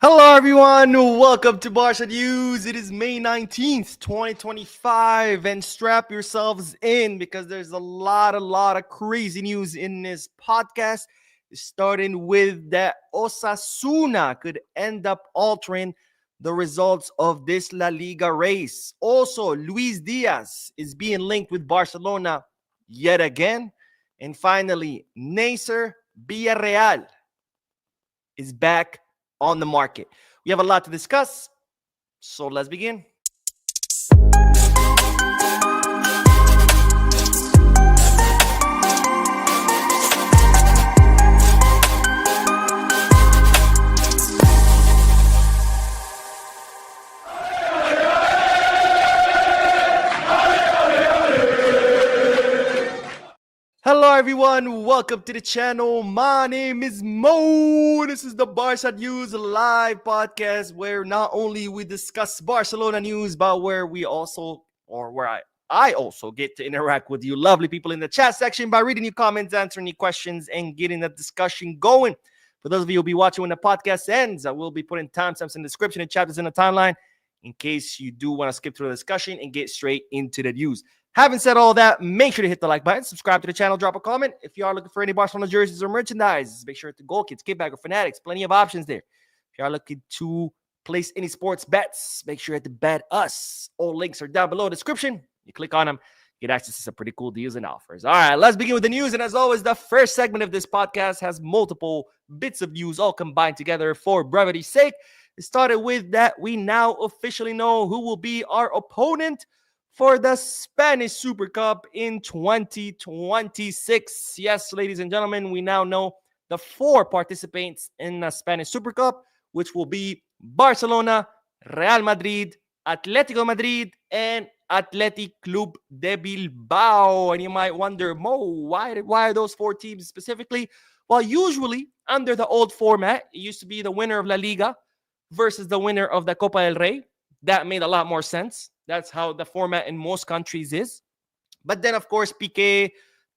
Hello, everyone. Welcome to Barca News. It is May 19th, 2025, and strap yourselves in because there's a lot of crazy news in this podcast. Starting with that Osasuna could end up altering the results of this La Liga race. Also, Luis Diaz is being linked with Barcelona yet again. And finally, Neyser Villarreal is back on the market. We have a lot to discuss, so let's begin. Hello, everyone. Welcome to the channel. My name is Mo. This is the Barca News live podcast where not only we discuss Barcelona news, but where we also, or where I also get to interact with you lovely people in the chat section by reading your comments, answering your questions, and getting the discussion going. For those of you who will be watching when the podcast ends, I will be putting timestamps in the description and chapters in the timeline in case you do want to skip through the discussion and get straight into the news. Having said all that, make sure to hit the like button, subscribe to the channel, drop a comment. If you are looking for any Barcelona jerseys or merchandise, make sure to Goal Kids, Kickback, or Fanatics. Plenty of options there. If you are looking to place any sports bets, make sure to bet us. All links are down below in the description. You click on them, get access to some pretty cool deals and offers. All right, let's begin with the news. And as always, the first segment of this podcast has multiple bits of news all combined together for brevity's sake. It started with that we now officially know who will be our opponent for the Spanish Super Cup in 2026. Yes, ladies and gentlemen, we now know the 4 participants in the Spanish Super Cup, which will be Barcelona, Real Madrid, Atletico Madrid, and Athletic Club de Bilbao. And you might wonder, Mo, why are those 4 teams specifically? Well, usually under the old format, it used to be the winner of La Liga versus the winner of the Copa del Rey. That made a lot more sense. That's how the format in most countries is. But then, of course, Piqué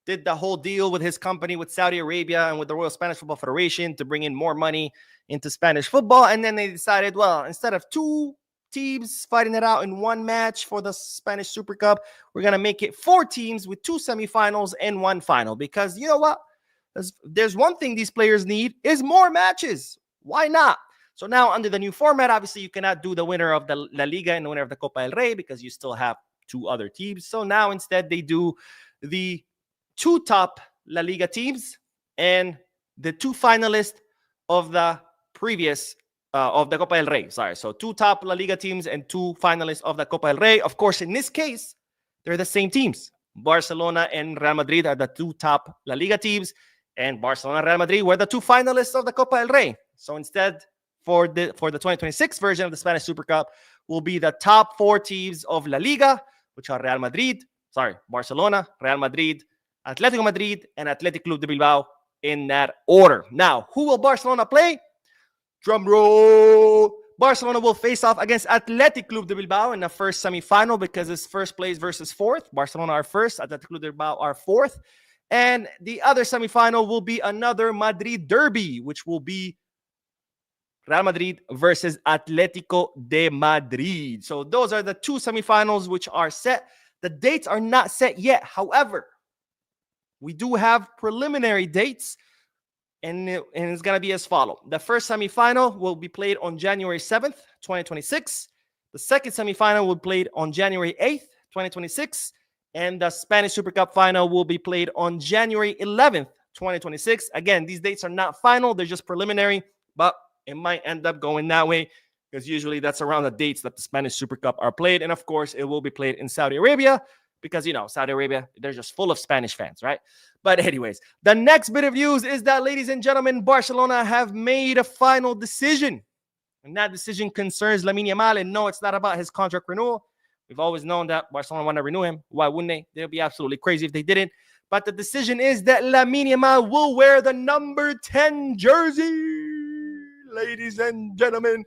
did the whole deal with his company with Saudi Arabia and with the Royal Spanish Football Federation to bring in more money into Spanish football. And then they decided, well, instead of 2 teams fighting it out in one match for the Spanish Super Cup, we're going to make it 4 teams with 2 semifinals and 1 final. Because you know what? There's one thing these players need is more matches. Why not? So now under the new format, obviously you cannot do the winner of the La Liga and the winner of the Copa del Rey because you still have 2 other teams. So now instead they do the 2 top La Liga teams and the 2 finalists of the previous of the Copa del Rey. Sorry, so 2 top La Liga teams and 2 finalists of the Copa del Rey. Of course, in this case, they're the same teams. Barcelona and Real Madrid are the 2 top La Liga teams, and Barcelona and Real Madrid were the 2 finalists of the Copa del Rey. So instead, for the 2026 version of the Spanish Super Cup will be the top 4 teams of La Liga, which are Barcelona, Real Madrid, Atletico Madrid, and Athletic Club de Bilbao in that order. Now, who will Barcelona play? Drum roll. Barcelona will face off against Athletic Club de Bilbao in the first semifinal because it's first place versus 4th. Barcelona are first, Athletic Club de Bilbao are 4th. And the other semifinal will be another Madrid derby, which will be Real Madrid versus Atletico de Madrid. So those are the 2 semifinals which are set. The dates are not set yet. However, we do have preliminary dates, and it's going to be as follows. The first semifinal will be played on January 7th, 2026. The second semifinal will be played on January 8th, 2026. And the Spanish Super Cup final will be played on January 11th, 2026. Again, these dates are not final. They're just preliminary, but it might end up going that way because usually that's around the dates that the Spanish Super Cup are played. And of course, it will be played in Saudi Arabia because, Saudi Arabia, they're just full of Spanish fans, right? But anyways, the next bit of news is that, ladies and gentlemen, Barcelona have made a final decision. And that decision concerns Lamine Yamal. And no, it's not about his contract renewal. We've always known that Barcelona want to renew him. Why wouldn't they? They'd be absolutely crazy if they didn't. But the decision is that Lamine Yamal will wear the number 10 jersey. Ladies and gentlemen,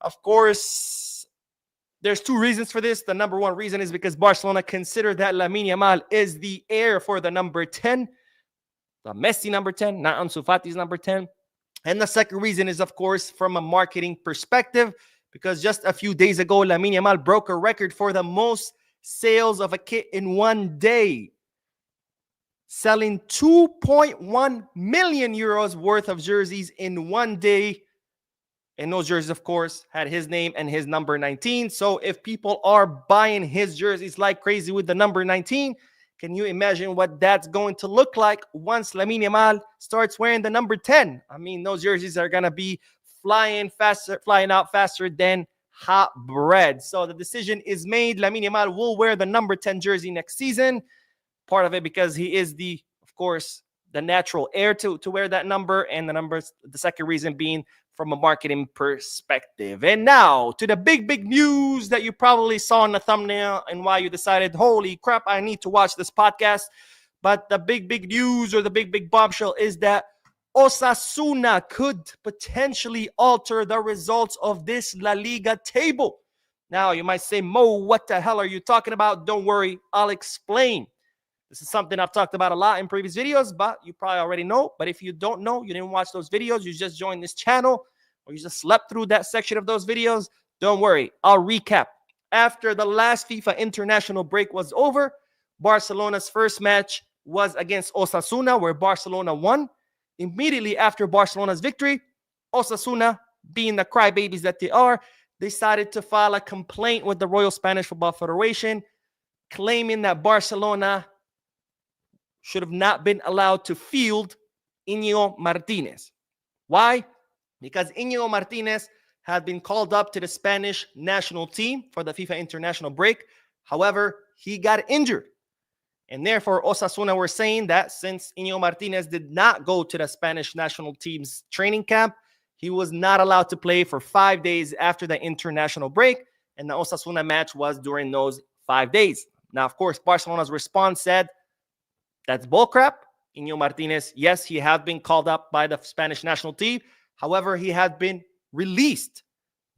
of course, there's 2 reasons for this. The number 1 reason is because Barcelona consider that Lamine Yamal is the heir for the number 10, the Messi number 10, not Ansu Fati's number 10. And the second reason is, of course, from a marketing perspective, because just a few days ago, Lamine Yamal broke a record for the most sales of a kit in one day, selling 2.1 million euros worth of jerseys in one day. And those jerseys, of course, had his name and his number 19. So if people are buying his jerseys like crazy with the number 19, can you imagine what that's going to look like once Lamine Yamal starts wearing the number 10? I mean, those jerseys are going to be flying out faster than hot bread. So the decision is made. Lamine Yamal will wear the number 10 jersey next season. Part of it because he is of course, the natural heir to wear that number. And the second reason being from a marketing perspective. And now to the big news that you probably saw in the thumbnail and why you decided, holy crap, I need to watch this podcast. But the big news, or the big bombshell, is that Osasuna could potentially alter the results of this La Liga table. Now, you might say, Mo, what the hell are you talking about? Don't worry, I'll explain. This is something I've talked about a lot in previous videos, but you probably already know. But if you don't know, you didn't watch those videos, you just joined this channel, or you just slept through that section of those videos, don't worry, I'll recap. After the last FIFA international break was over, Barcelona's first match was against Osasuna, where Barcelona won. Immediately after Barcelona's victory, Osasuna, being the crybabies that they are, decided to file a complaint with the Royal Spanish Football Federation, claiming that Barcelona should have not been allowed to field Íñigo Martínez. Why? Because Íñigo Martínez had been called up to the Spanish national team for the FIFA international break. However, he got injured. And therefore, Osasuna were saying that since Íñigo Martínez did not go to the Spanish national team's training camp, he was not allowed to play for 5 days after the international break. And the Osasuna match was during those 5 days. Now, of course, Barcelona's response said, that's bullcrap. Íñigo Martínez, yes, he had been called up by the Spanish national team. However, he had been released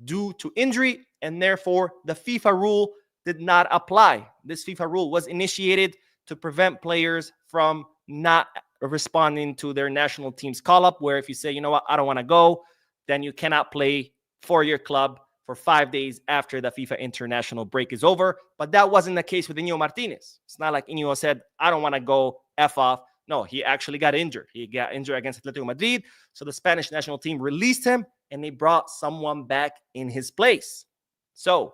due to injury, and therefore the FIFA rule did not apply. This FIFA rule was initiated to prevent players from not responding to their national team's call-up, where if you say, you know what, I don't want to go, then you cannot play for your club for 5 days after the FIFA international break is over. But that wasn't the case with Íñigo Martínez. It's not like Íñigo said, I don't want to go, F off. No, he actually got injured. He got injured against Atletico Madrid. So the Spanish national team released him, and they brought someone back in his place. So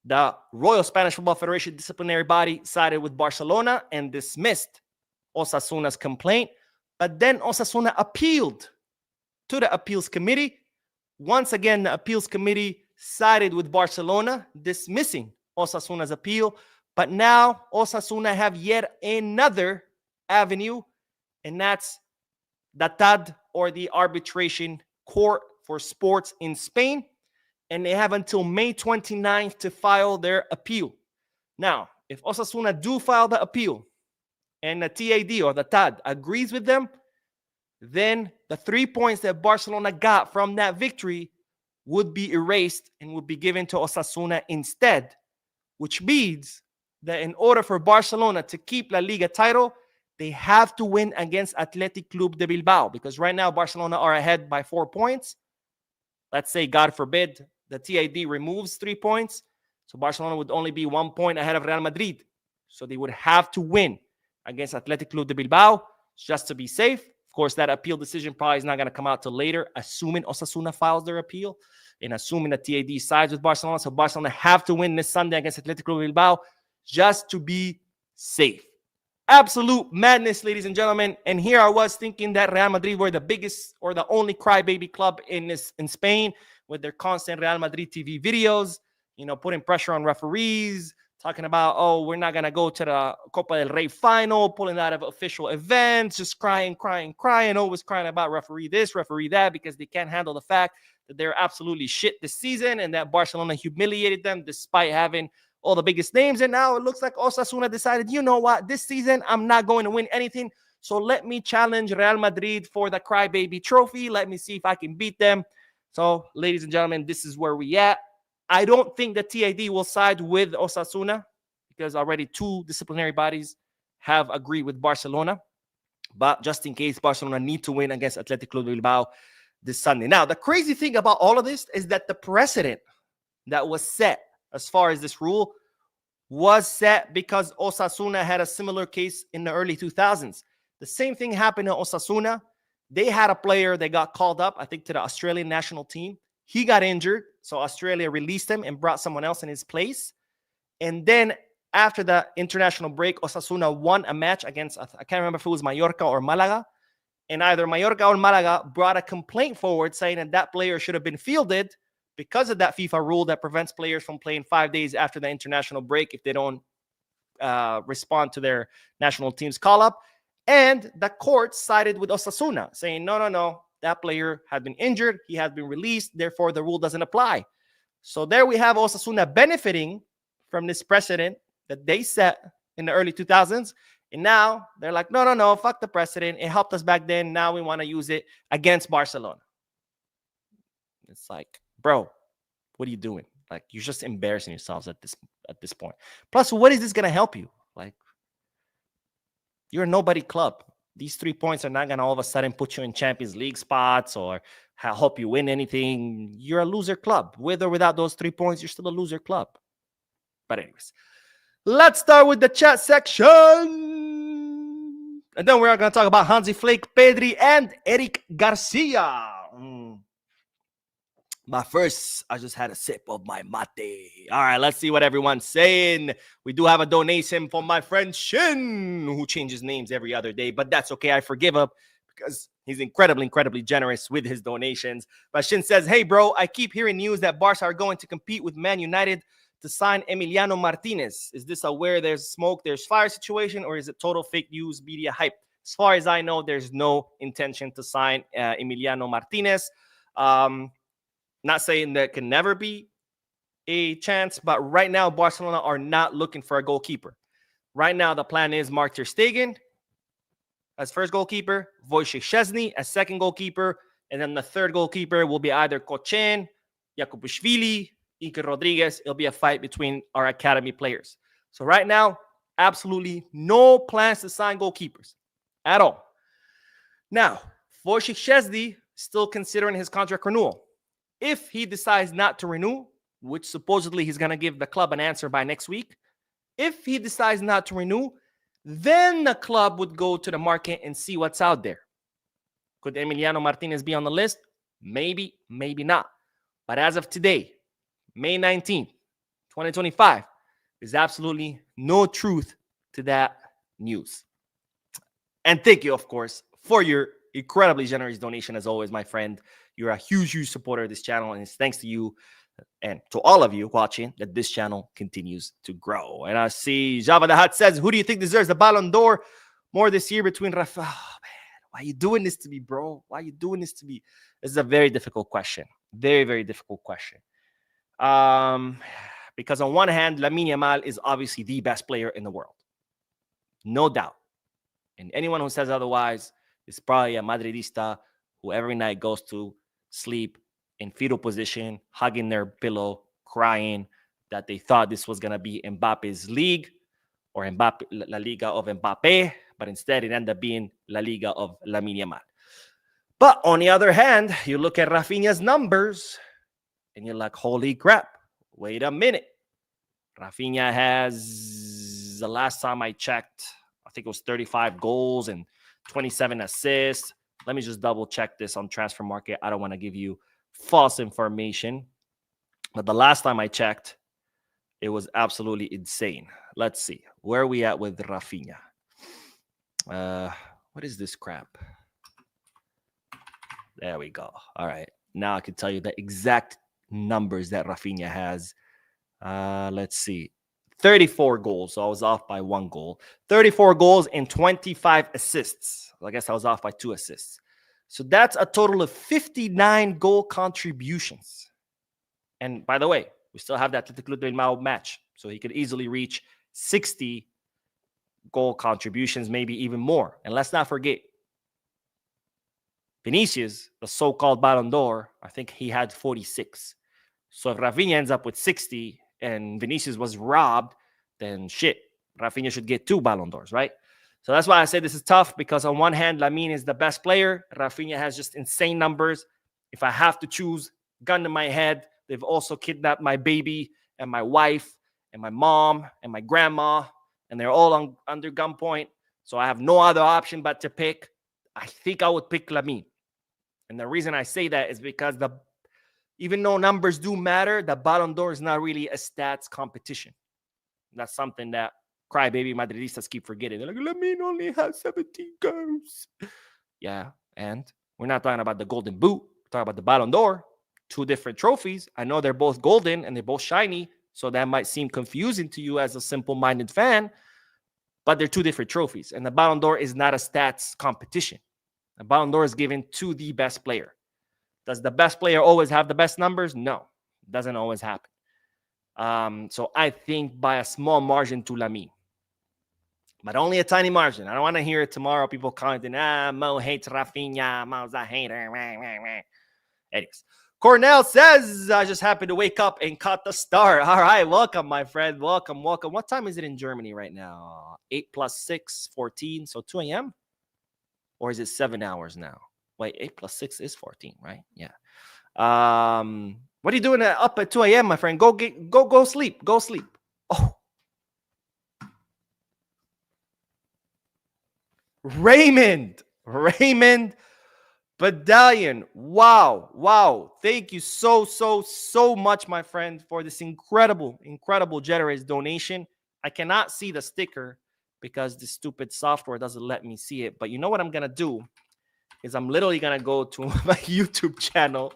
the Royal Spanish Football Federation disciplinary body sided with Barcelona and dismissed Osasuna's complaint. But then Osasuna appealed to the appeals committee. Once again, the appeals committee sided with Barcelona, dismissing Osasuna's appeal. But now Osasuna have yet another avenue, and that's the TAD, or the Arbitration Court for Sports in Spain. And they have until May 29th to file their appeal. Now, if Osasuna do file the appeal and the TAD, or the TAD, agrees with them, then the 3 points that Barcelona got from that victory would be erased and would be given to Osasuna instead, which means that in order for Barcelona to keep La Liga title, they have to win against Athletic Club de Bilbao, because right now Barcelona are ahead by 4 points. Let's say, God forbid, the TAD removes 3 points. So Barcelona would only be 1 point ahead of Real Madrid. So they would have to win against Athletic Club de Bilbao just to be safe. Of course, that appeal decision probably is not going to come out till later, assuming Osasuna files their appeal and assuming the TAD sides with Barcelona. So Barcelona have to win this Sunday against Athletic Club de Bilbao just to be safe. Absolute madness, ladies and gentlemen. And here I was thinking that Real Madrid were the biggest or the only crybaby club in Spain, with their constant Real Madrid TV videos, putting pressure on referees, talking about, oh, we're not going to go to the Copa del Rey final, pulling out of official events, just crying, always crying about referee this, referee that, because they can't handle the fact that they're absolutely shit this season and that Barcelona humiliated them despite having all the biggest names. And now it looks like Osasuna decided, you know what, this season I'm not going to win anything, so let me challenge Real Madrid for the crybaby trophy. Let me see if I can beat them. So, ladies and gentlemen, this is where we at. I don't think the TAD will side with Osasuna, because already 2 disciplinary bodies have agreed with Barcelona. But just in case Barcelona need to win against Athletic Club de Bilbao, this Sunday. Now, the crazy thing about all of this is that the precedent that was set as far as this rule was set because Osasuna had a similar case in the early 2000s. The same thing happened to Osasuna. They had a player that got called up, I think, to the Australian national team. He got injured, so Australia released him and brought someone else in his place. And then after the international break, Osasuna won a match against, I can't remember if it was Mallorca or Malaga. And either Mallorca or Malaga brought a complaint forward saying that that player should have been fielded because of that FIFA rule that prevents players from playing 5 days after the international break if they don't respond to their national team's call-up. And the court sided with Osasuna, saying, no, that player had been injured. He has been released. Therefore, the rule doesn't apply. So there we have Osasuna benefiting from this precedent that they set in the early 2000s. And now they're like, no, fuck the precedent. It helped us back then. Now we want to use it against Barcelona. It's like, bro, what are you doing? Like, you're just embarrassing yourselves at this point. Plus, what is this going to help you? Like, you're a nobody club. These 3 points are not going to all of a sudden put you in Champions League spots or help you win anything. You're a loser club. With or without those 3 points, you're still a loser club. But anyways, let's start with the chat section. And then we're going to talk about Hansi Flick, Pedri, and Eric Garcia. But first, I just had a sip of my mate. All right, let's see what everyone's saying. We do have a donation from my friend Shin, who changes names every other day. But that's okay. I forgive him because he's incredibly generous with his donations. But Shin says, hey, bro, I keep hearing news that Barca are going to compete with Man United to sign Emiliano Martinez. Is this a where there's smoke, there's fire situation, or is it total fake news, media hype? As far as I know, there's no intention to sign Emiliano Martinez. Not saying there can never be a chance, but right now, Barcelona are not looking for a goalkeeper. Right now, the plan is Mark ter Stegen as first goalkeeper, Wojciech Szczesny as second goalkeeper, and then the third goalkeeper will be either Kochen, Jakubishvili, Iker Rodriguez. It'll be a fight between our academy players. So right now, absolutely no plans to sign goalkeepers at all. Now, Wojciech Szczesny still considering his contract renewal. If he decides not to renew, which supposedly he's going to give the club an answer by next week, if he decides not to renew, then the club would go to the market and see what's out there. Could Emiliano Martinez be on the list? Maybe, maybe not. But as of today, May 19th, 2025, there's absolutely no truth to that news. And thank you, of course, for your incredibly generous donation. As always, my friend, you're a huge supporter of this channel, and it's thanks to you and to all of you watching that this channel continues to grow. And I see Java the Hut says, who do you think deserves the Ballon d'Or more this year between Rafa? Oh, man, why are you doing this to me, bro? Why are you doing this to me? This is a very difficult question. Very difficult question. Because on one hand, Lamine Yamal is obviously the best player in the world. No doubt. And anyone who says otherwise is probably a Madridista who every night goes to sleep in fetal position, hugging their pillow, crying that they thought this was going to be Mbappe's league or Mbappe, La Liga of Mbappe, but instead it ended up being La Liga of Lamine Yamal. But on the other hand, you look at Rafinha's numbers and you're like, holy crap, wait a minute. Rafinha has, the last time I checked, I think it was 35 goals and 27 assists. Let me just double check this on Transfer Market. I don't want to give you false information. But the last time I checked, it was absolutely insane. Let's see. Where are we at with Rafinha? What is this crap? There we go. All right. Now I can tell you the exact numbers that Rafinha has. Let's see. 34 goals. So I was off by 1 goal. 34 goals and 25 assists. I guess I was off by 2 assists. So that's a total of 59 goal contributions. And by the way, we still have that Athletic Bilbao match. So he could easily reach 60 goal contributions, maybe even more. And let's not forget, Vinicius, the so-called Ballon d'Or, I think he had 46. So if Rafinha ends up with 60 and Vinicius was robbed, then shit, Rafinha should get 2 Ballon d'Ors, right? So that's why I say this is tough, because on one hand, Lamine is the best player. Rafinha has just insane numbers. If I have to choose, gun to my head, they've also kidnapped my baby and my wife and my mom and my grandma, and they're all under gunpoint. So I have no other option but to pick. I think I would pick Lamine. And the reason I say that is because even though numbers do matter, the Ballon d'Or is not really a stats competition. That's something that crybaby Madridistas keep forgetting. They're like, Lamine only has 17 goals. Yeah, and we're not talking about the Golden Boot. We're talking about the Ballon d'Or. 2 different trophies. I know they're both golden and they're both shiny, so that might seem confusing to you as a simple-minded fan, but they're 2 different trophies. And the Ballon d'Or is not a stats competition. The Ballon d'Or is given to the best player. Does the best player always have the best numbers? No, it doesn't always happen. So I think by a small margin to Lamine, but only a tiny margin. I don't want to hear it tomorrow. People commenting, Mo hates Rafinha. Mo's a hater. Anyways, Cornell says, I just happened to wake up and caught the start. All right, welcome, my friend. Welcome. What time is it in Germany right now? 8 plus 6, 14. So 2 a.m.? Or is it 7 hours now? Wait, 8 plus 6 is 14, right? Yeah. What are you doing up at 2 a.m., my friend? Go sleep. Go sleep. Oh. Raymond Badalion. Wow. Thank you so much, my friend, for this incredible generous donation. I cannot see the sticker because the stupid software doesn't let me see it. But you know what I'm going to do is I'm literally going to go to my YouTube channel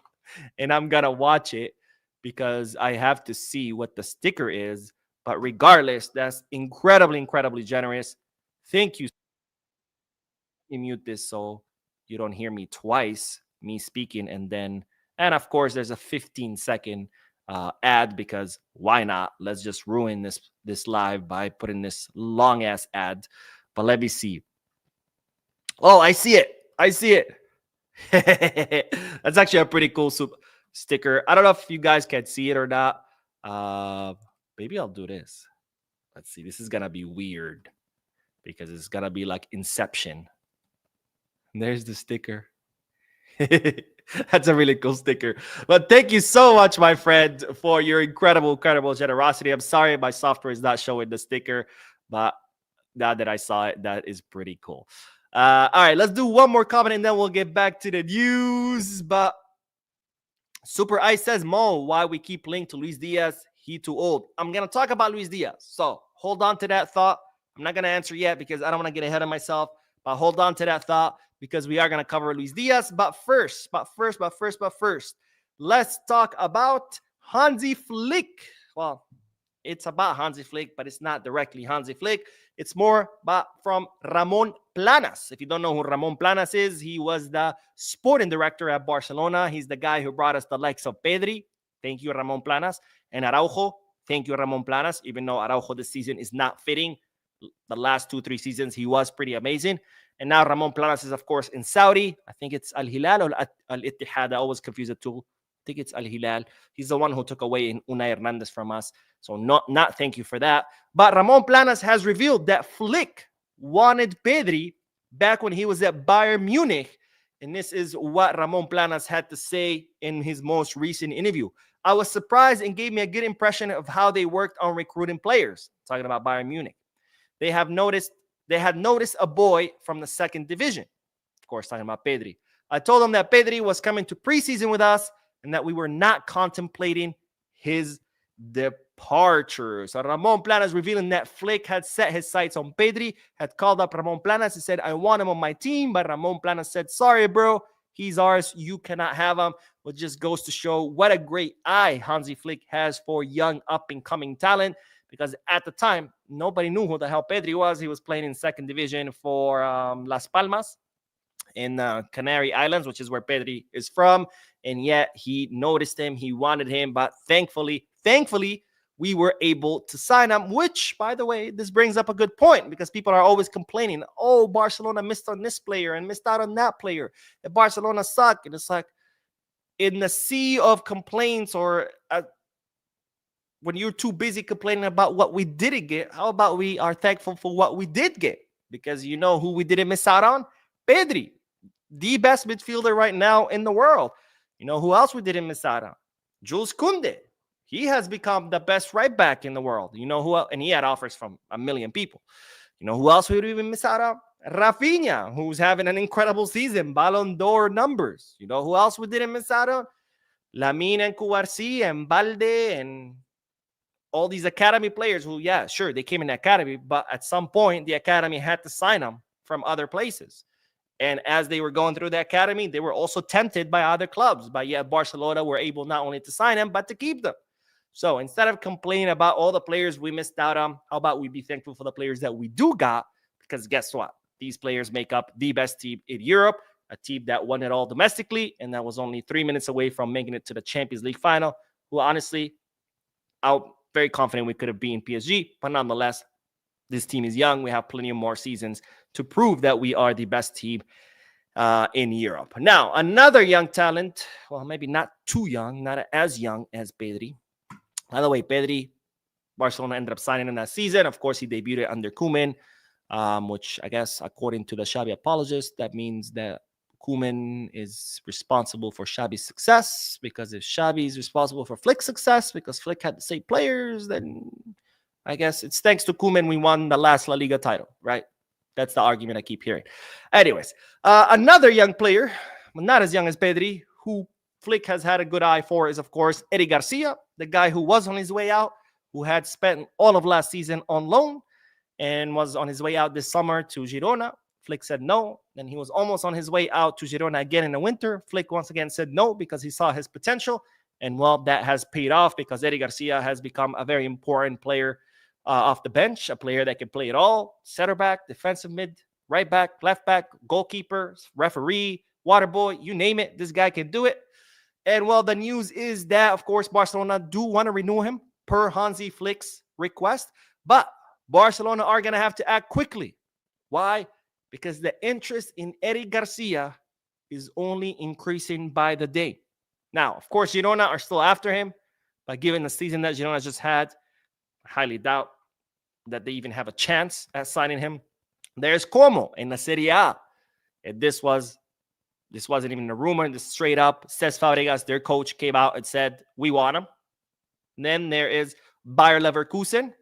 and I'm going to watch it because I have to see what the sticker is. But regardless, that's incredibly generous. Thank you. Let me mute this so you don't hear me twice, me speaking, and of course, there's a 15-second ad because why not? Let's just ruin this live by putting this long ass ad. But let me see. Oh, I see it. That's actually a pretty cool sticker. I don't know if you guys can see it or not. Maybe I'll do this. Let's see. This is gonna be weird because it's gonna be like Inception. And there's the sticker. That's a really cool sticker. But thank you so much, my friend, for your incredible generosity. I'm sorry my software is not showing the sticker, but now that I saw it, that is pretty cool. All right, let's do one more comment and then we'll get back to the news. But Super Ice says, Mo, why we keep linked to Luis Diaz? He too old. I'm going to talk about Luis Diaz. So hold on to that thought. I'm not going to answer yet because I don't want to get ahead of myself. But hold on to that thought because we are going to cover Luis Diaz. But first, let's talk about Hansi Flick. Well, it's about Hansi Flick, but it's not directly Hansi Flick. It's more from Ramon Planas. If you don't know who Ramon Planas is, he was the sporting director at Barcelona. He's the guy who brought us the likes of Pedri. Thank you, Ramon Planas. And Araujo. Thank you, Ramon Planas. Even though Araujo this season is not fitting, the last 2-3 seasons, he was pretty amazing. And now Ramon Planas is, of course, in Saudi. I think it's Al Hilal or Al Ittihad. I always confuse the two. I think it's Al Hilal. He's the one who took away Unai Hernandez from us. So not thank you for that. But Ramon Planas has revealed that Flick wanted Pedri back when he was at Bayern Munich. And this is what Ramon Planas had to say in his most recent interview. I was surprised and gave me a good impression of how they worked on recruiting players. Talking about Bayern Munich. They had noticed a boy from the second division. Of course, talking about Pedri. I told them that Pedri was coming to preseason with us and that we were not contemplating his departure. So Ramon Planas revealing that Flick had set his sights on Pedri, had called up Ramon Planas and said, I want him on my team. But Ramon Planas said, sorry, bro, he's ours. You cannot have him. Which just goes to show what a great eye Hansi Flick has for young up-and-coming talent. Because at the time, nobody knew who the hell Pedri was. He was playing in second division for Las Palmas in Canary Islands, which is where Pedri is from. And yet he noticed him. He wanted him. But thankfully, we were able to sign him, which, by the way, this brings up a good point because people are always complaining, oh, Barcelona missed on this player and missed out on that player. And Barcelona suck. And it's like, in the sea of complaints or when you're too busy complaining about what we didn't get, how about we are thankful for what we did get? Because you know who we didn't miss out on? Pedri, the best midfielder right now in the world. You know who else we didn't miss out on? Jules Koundé. He has become the best right back in the world. You know who else? And he had offers from a million people. You know who else we didn't even miss out on? Rafinha, who's having an incredible season, Ballon d'Or numbers. You know who else we didn't miss out on? Lamine and Garcia and Balde and all these academy players who, yeah, sure, they came in the academy, but at some point the academy had to sign them from other places. And as they were going through the academy, they were also tempted by other clubs. But yet Barcelona were able not only to sign them, but to keep them. So instead of complaining about all the players we missed out on, how about we be thankful for the players that we do got? Because guess what? These players make up the best team in Europe, a team that won it all domestically, and that was only 3 minutes away from making it to the Champions League final, who honestly, I'm very confident we could have beaten PSG. But nonetheless, this team is young. We have plenty of more seasons to prove that we are the best team in Europe. Now, another young talent, well, maybe not too young, not as young as Pedri. By the way, Pedri, Barcelona ended up signing in that season. Of course, he debuted under Koeman, which I guess, according to the Xavi apologist, that means that Koeman is responsible for Xavi's success, because if Xavi is responsible for Flick's success because Flick had the same players, then I guess it's thanks to Koeman we won the last La Liga title, right? That's the argument I keep hearing. Anyways, another young player, not as young as Pedri, who Flick has had a good eye for is, of course, Eddie Garcia, the guy who was on his way out, who had spent all of last season on loan and was on his way out this summer to Girona. Flick said no. Then he was almost on his way out to Girona again in the winter. Flick once again said no because he saw his potential. And well, that has paid off because Eddie Garcia has become a very important player off the bench, a player that can play it all: center back, defensive mid, right back, left back, goalkeeper, referee, water boy, you name it. This guy can do it. And well, the news is that, of course, Barcelona do want to renew him per Hansi Flick's request, but Barcelona are going to have to act quickly. Why? Because the interest in Eddie Garcia is only increasing by the day. Now, of course, Girona are still after him, but given the season that Girona just had, I highly doubt that they even have a chance at signing him. There's Como in the Serie A. And this wasn't even a rumor. This straight up, Cesc Fabregas, their coach, came out and said, we want him. And then there is Bayer Leverkusen,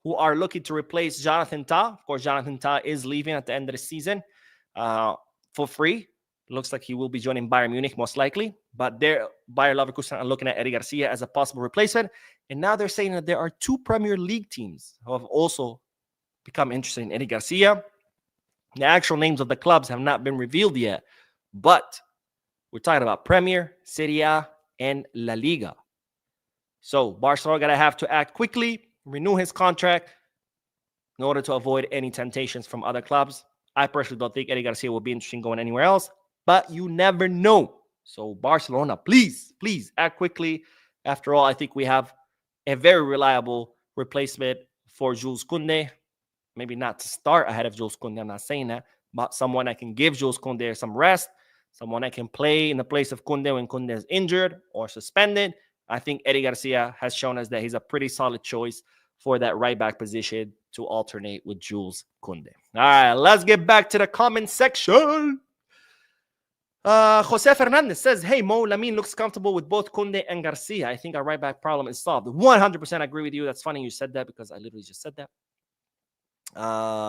who are looking to replace Jonathan Tah. Of course, Jonathan Tah is leaving at the end of the season for free. It looks like he will be joining Bayern Munich most likely. But Bayer Leverkusen are looking at Eddie Garcia as a possible replacement. And now they're saying that there are 2 Premier League teams who have also become interested in Eddie Garcia. The actual names of the clubs have not been revealed yet. But we're talking about Premier, Serie A, and La Liga. So Barcelona going to have to act quickly, renew his contract in order to avoid any temptations from other clubs. I personally don't think Eddie Garcia will be interested in going anywhere else, but you never know. So Barcelona, please act quickly. After all, I think we have a very reliable replacement for Jules Koundé. Maybe not to start ahead of Jules Koundé, I'm not saying that, but someone that can give Jules Koundé some rest, someone that can play in the place of Koundé when Koundé is injured or suspended. I think Eddie Garcia has shown us that he's a pretty solid choice for that right back position to alternate with Jules Koundé. All right, let's get back to the comment section. Jose Fernandez says, hey, Mo, Lamine looks comfortable with both Koundé and Garcia. I think our right back problem is solved. 100% agree with you. That's funny you said that because I literally just said that.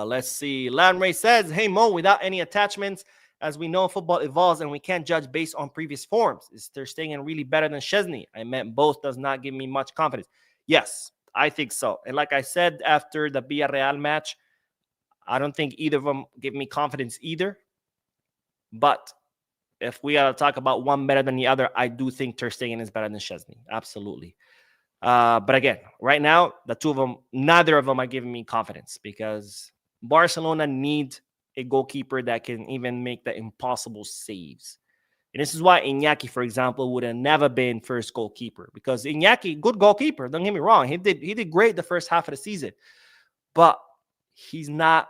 Let's see. Landray says, hey, Mo, without any attachments, as we know, football evolves and we can't judge based on previous forms. Is Ter Stegen really better than Szczesny? I meant both does not give me much confidence. Yes, I think so. And like I said after the Villarreal match, I don't think either of them give me confidence either. But if we got to talk about one better than the other, I do think Ter Stegen is better than Szczesny. Absolutely. But again, right now, the two of them, neither of them are giving me confidence because Barcelona need a goalkeeper that can even make the impossible saves. And this is why Iñaki, for example, would have never been first goalkeeper because Iñaki, good goalkeeper, don't get me wrong. He did great the first half of the season, but he's not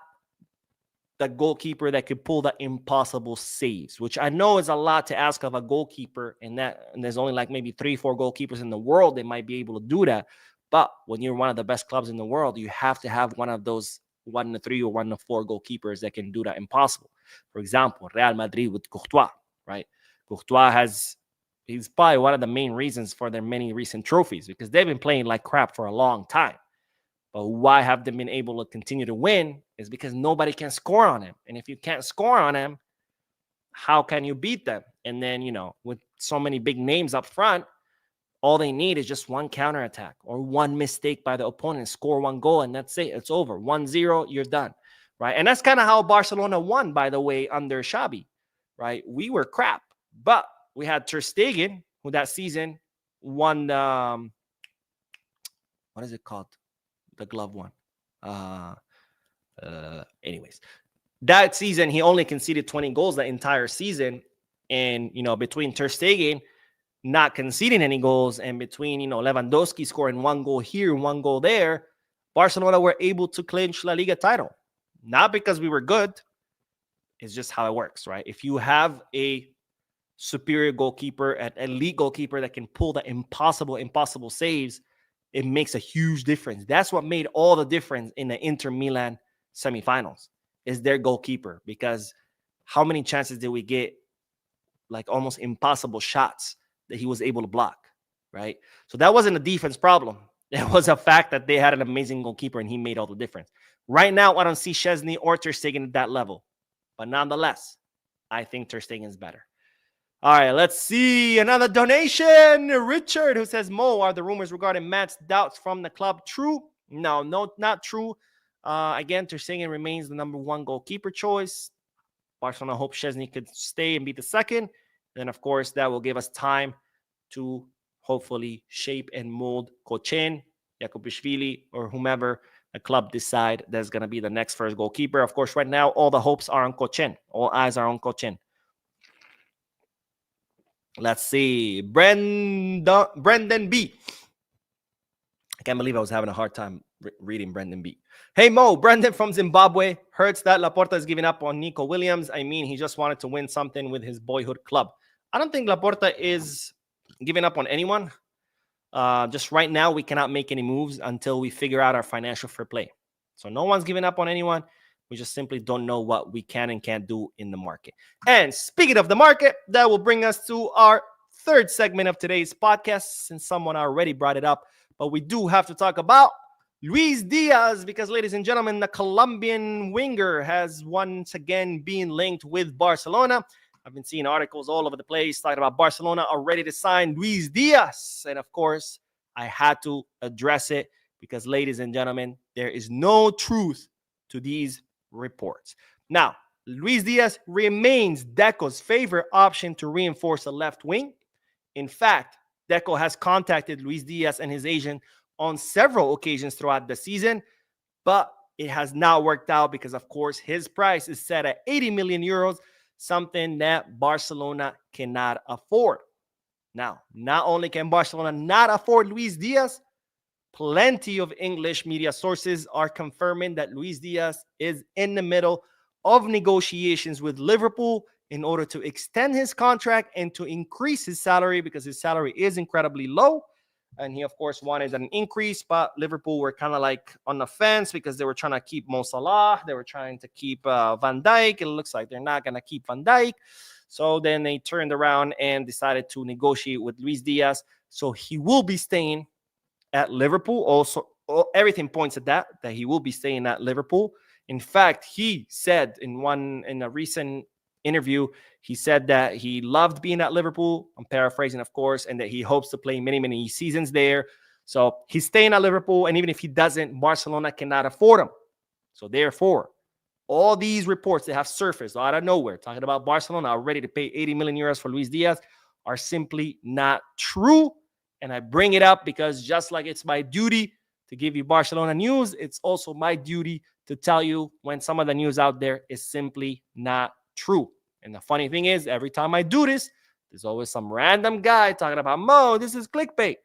the goalkeeper that could pull the impossible saves, which I know is a lot to ask of a goalkeeper. And there's only like maybe 3-4 goalkeepers in the world that might be able to do that. But when you're one of the best clubs in the world, you have to have one of those 1-3 or 1-4 goalkeepers that can do that impossible. For example, Real Madrid with Courtois, right? Courtois has he's probably one of the main reasons for their many recent trophies, because they've been playing like crap for a long time. But why have they been able to continue to win is because nobody can score on him. And if you can't score on him, how can you beat them? And then, with so many big names up front, all they need is just one counterattack or one mistake by the opponent, score one goal, and that's it. It's over. 1-0, you're done, right? And that's kind of how Barcelona won, by the way, under Xavi, right? We were crap, but we had Ter Stegen, who that season won the, what is it called? The glove one. Anyways, that season, he only conceded 20 goals that entire season. And, between Ter Stegen not conceding any goals and between, Lewandowski scoring one goal here and one goal there, Barcelona were able to clinch La Liga title. Not because we were good. It's just how it works, right? If you have a superior goalkeeper, an elite goalkeeper that can pull the impossible saves, it makes a huge difference. That's what made all the difference in the Inter Milan semifinals, is their goalkeeper. Because how many chances did we get, like almost impossible shots that he was able to block, right? So that wasn't a defense problem. It was a fact that they had an amazing goalkeeper and he made all the difference. Right now, I don't see Szczesny or Ter Stegen at that level. But nonetheless, I think Ter Stegen is better. All right, let's see. Another donation. Richard, who says, Mo, are the rumors regarding Matt's doubts from the club true? No, not true. Again, Ter Stegen remains the number one goalkeeper choice. Barcelona hopes Szczesny could stay and be the second. Then, of course, that will give us time to hopefully shape and mold Kochen, Jakubishvili, or whomever the club decide that's going to be the next first goalkeeper. Of course, right now, all the hopes are on Kochen. All eyes are on Kochen. Let's see. Brendan B. I can't believe I was having a hard time reading Brendan B. Hey, Mo, Brendan from Zimbabwe. Hurts that Laporta is giving up on Nico Williams. I mean, he just wanted to win something with his boyhood club. I don't think Laporta is giving up on anyone. Just right now, we cannot make any moves until we figure out our financial fair play. So no one's giving up on anyone. We just simply don't know what we can and can't do in the market. And speaking of the market, that will bring us to our third segment of today's podcast, since someone already brought it up. But we do have to talk about Luis Diaz, because, ladies and gentlemen, the Colombian winger has once again been linked with Barcelona. I've been seeing articles all over the place talking about Barcelona are ready to sign Luis Diaz. And, of course, I had to address it because, ladies and gentlemen, there is no truth to these reports. Now, Luis Diaz remains Deco's favorite option to reinforce the left wing. In fact, Deco has contacted Luis Diaz and his agent on several occasions throughout the season, but it has not worked out because, of course, his price is set at 80 million euros, something that Barcelona cannot afford. Now, not only can Barcelona not afford Luis Diaz, plenty of English media sources are confirming that Luis Diaz is in the middle of negotiations with Liverpool in order to extend his contract and to increase his salary, because his salary is incredibly low. And he, of course, wanted an increase, but Liverpool were kind of like on the fence because they were trying to keep Mo Salah. They were trying to keep Van Dijk. It looks like they're not going to keep Van Dijk. So then they turned around and decided to negotiate with Luis Diaz. So he will be staying at Liverpool. Also, everything points at that he will be staying at Liverpool. In fact, he said in a recent interview, he said that he loved being at Liverpool. I'm paraphrasing, of course, and that he hopes to play many, many seasons there. So he's staying at Liverpool, and even if he doesn't, Barcelona cannot afford him. So therefore, all these reports that have surfaced out of nowhere, talking about Barcelona are ready to pay 80 million euros for Luis Diaz, are simply not true. And I bring it up because just like it's my duty to give you Barcelona news, it's also my duty to tell you when some of the news out there is simply not true. And the funny thing is, every time I do this, there's always some random guy talking about, Mo, this is clickbait.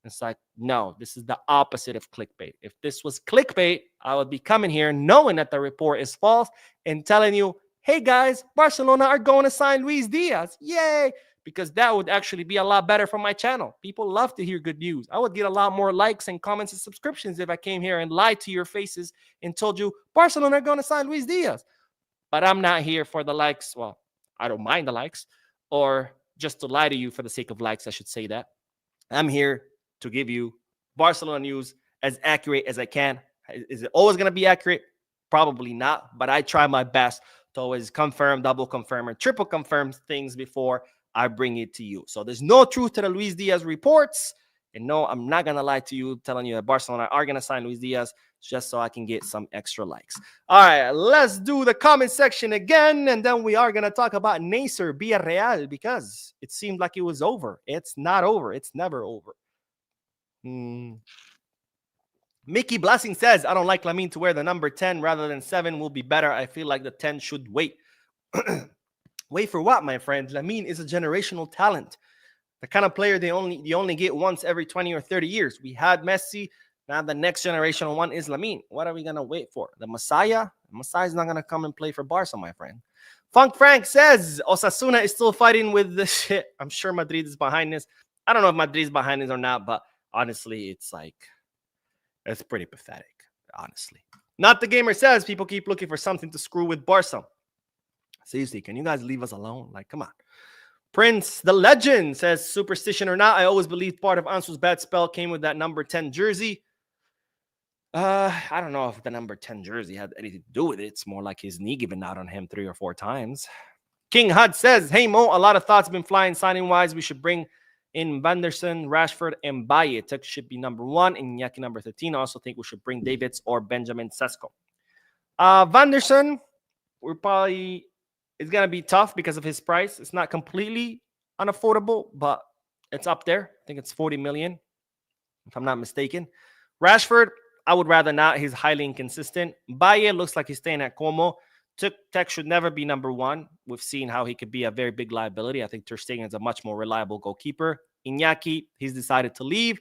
It's like, no, this is the opposite of clickbait. If this was clickbait, I would be coming here knowing that the report is false and telling you, hey guys, Barcelona are going to sign Luis Diaz. Yay! Because that would actually be a lot better for my channel. People love to hear good news. I would get a lot more likes and comments and subscriptions if I came here and lied to your faces and told you Barcelona are going to sign Luis Diaz. But I'm not here for the likes. Well, I don't mind the likes, or just to lie to you for the sake of likes, I should say that. I'm here to give you Barcelona news as accurate as I can. Is it always going to be accurate? Probably not, but I try my best to always confirm, double confirm, and triple confirm things before I bring it to you. So there's no truth to the Luis Diaz reports. And no, I'm not going to lie to you telling you that Barcelona are going to sign Luis Diaz just so I can get some extra likes. All right, let's do the comment section again. And then we are going to talk about Neyser Villarreal because it seemed like it was over. It's not over. It's never over. Mickey Blessing says, I don't like Lamine to wear the number 10 rather than 7 will be better. I feel like the 10 should wait. Wait for what, my friend? Lamine is a generational talent. The kind of player you only get once every 20 or 30 years. We had Messi. Now the next generational one is Lamine. What are we going to wait for? The Messiah? The Messiah is not going to come and play for Barca, my friend. Funk Frank says, Osasuna is still fighting with this shit. I'm sure Madrid is behind this. I don't know if Madrid is behind this or not, but honestly, it's pretty pathetic, honestly. Not the Gamer says, people keep looking for something to screw with Barca. Seriously, can you guys leave us alone? Like, come on. Prince, the legend, says, superstition or not, I always believed part of Ansu's bad spell came with that number 10 jersey. I don't know if the number 10 jersey had anything to do with it. It's more like his knee giving out on him 3 or 4 times. King Hud says, hey, Mo, a lot of thoughts been flying signing-wise. We should bring in Vanderson, Rashford, and Baye. Tech should be number 1, and Iñaki number 13. I also think we should bring Davids or Benjamin Sesko. Vanderson, it's going to be tough because of his price. It's not completely unaffordable, but it's up there. I think it's 40 million, if I'm not mistaken. Rashford, I would rather not. He's highly inconsistent. Baye looks like he's staying at Como. Tech should never be number 1. We've seen how he could be a very big liability. I think Ter Stegen is a much more reliable goalkeeper. Iñaki, he's decided to leave.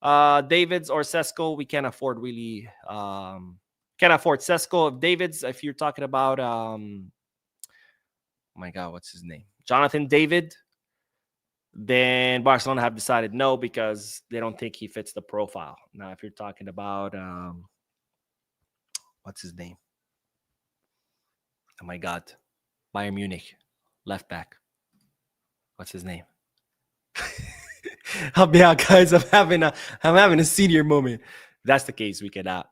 Davids or Sesko, we can't afford really. Can't afford Sesko. If you're talking about, my God, what's his name? Jonathan David. Then Barcelona have decided no because they don't think he fits the profile. Now, if you're talking about, what's his name? Oh my God, Bayern Munich, left back. What's his name? Help me out, guys. I'm having a senior moment. If that's the case, we cannot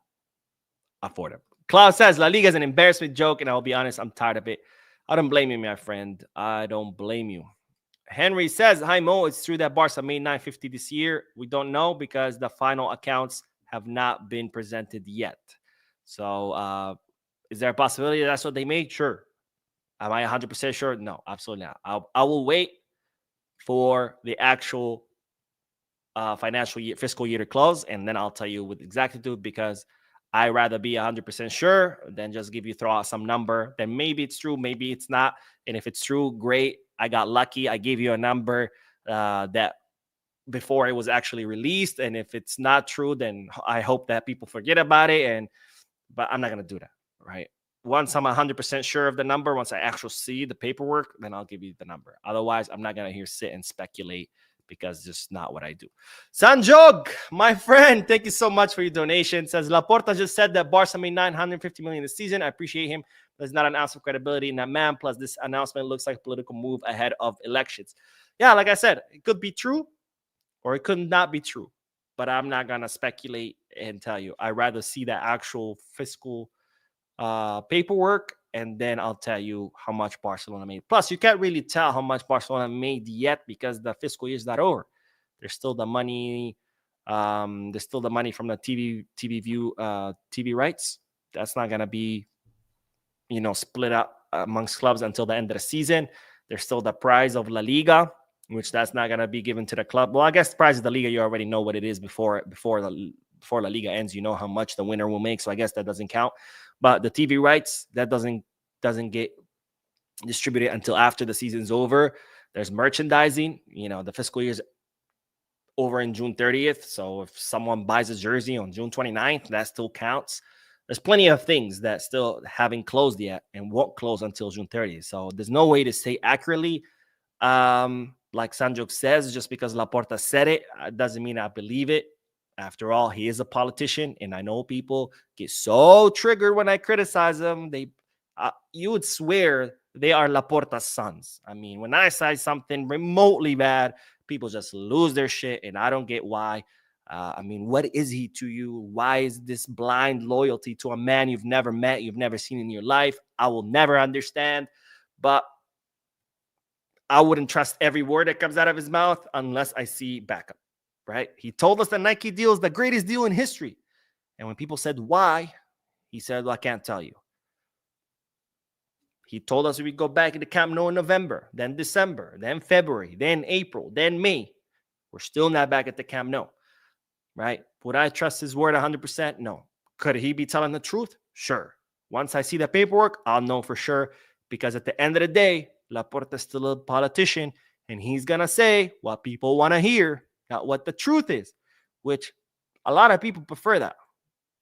afford him. Klaus says La Liga is an embarrassment joke, and I'll be honest, I'm tired of it. I don't blame you, my friend. I don't blame you. Henry says, hi, Mo. It's true that Barca made 950 this year. We don't know because the final accounts have not been presented yet. So is there a possibility that's what they made? Sure. Am I 100% sure? No, absolutely not. I will wait for the actual fiscal year to close, and then I'll tell you with exactitude because I'd rather be 100% sure than just throw out some number. Then maybe it's true, maybe it's not. And if it's true, great. I got lucky. I gave you a number that before it was actually released. And if it's not true, then I hope that people forget about it. But I'm not going to do that, right? Once I'm 100% sure of the number, once I actually see the paperwork, then I'll give you the number. Otherwise, I'm not going to sit and speculate because it's just not what I do. Sanjog, my friend, thank you so much for your donation. Says, Laporta just said that Barca made 950 million this season. I appreciate him. There's not an ounce of credibility in that man. Plus, this announcement looks like a political move ahead of elections. Yeah, like I said, it could be true or it could not be true. But I'm not going to speculate and tell you. I'd rather see the actual fiscal paperwork, and then I'll tell you how much Barcelona made. Plus, you can't really tell how much Barcelona made yet because the fiscal year is not over. There's still the money. There's still the money from the TV rights. That's not gonna be, split up amongst clubs until the end of the season. There's still the prize of La Liga, which that's not gonna be given to the club. Well, I guess the prize of the Liga, you already know what it is before La Liga ends. You know how much the winner will make, so I guess that doesn't count. But the TV rights, that doesn't get distributed until after the season's over. There's merchandising. The fiscal year's over in June 30th. So if someone buys a jersey on June 29th, that still counts. There's plenty of things that still haven't closed yet and won't close until June 30th. So there's no way to say accurately. Like Sanjok says, just because Laporta said it, doesn't mean I believe it. After all, he is a politician, and I know people get so triggered when I criticize him. You would swear they are Laporta's sons. I mean, when I say something remotely bad, people just lose their shit, and I don't get why. I mean, what is he to you? Why is this blind loyalty to a man you've never met, you've never seen in your life? I will never understand, but I wouldn't trust every word that comes out of his mouth unless I see backup, right? He told us the Nike deal is the greatest deal in history. And when people said why, he said, well, I can't tell you. He told us we go back into Camp Nou in November, then December, then February, then April, then May. We're still not back at the Camp Nou, right? Would I trust his word 100%? No. Could he be telling the truth? Sure. Once I see the paperwork, I'll know for sure, because at the end of the day, Laporta is still a politician, and he's going to say what people want to hear, not what the truth is, which a lot of people prefer that.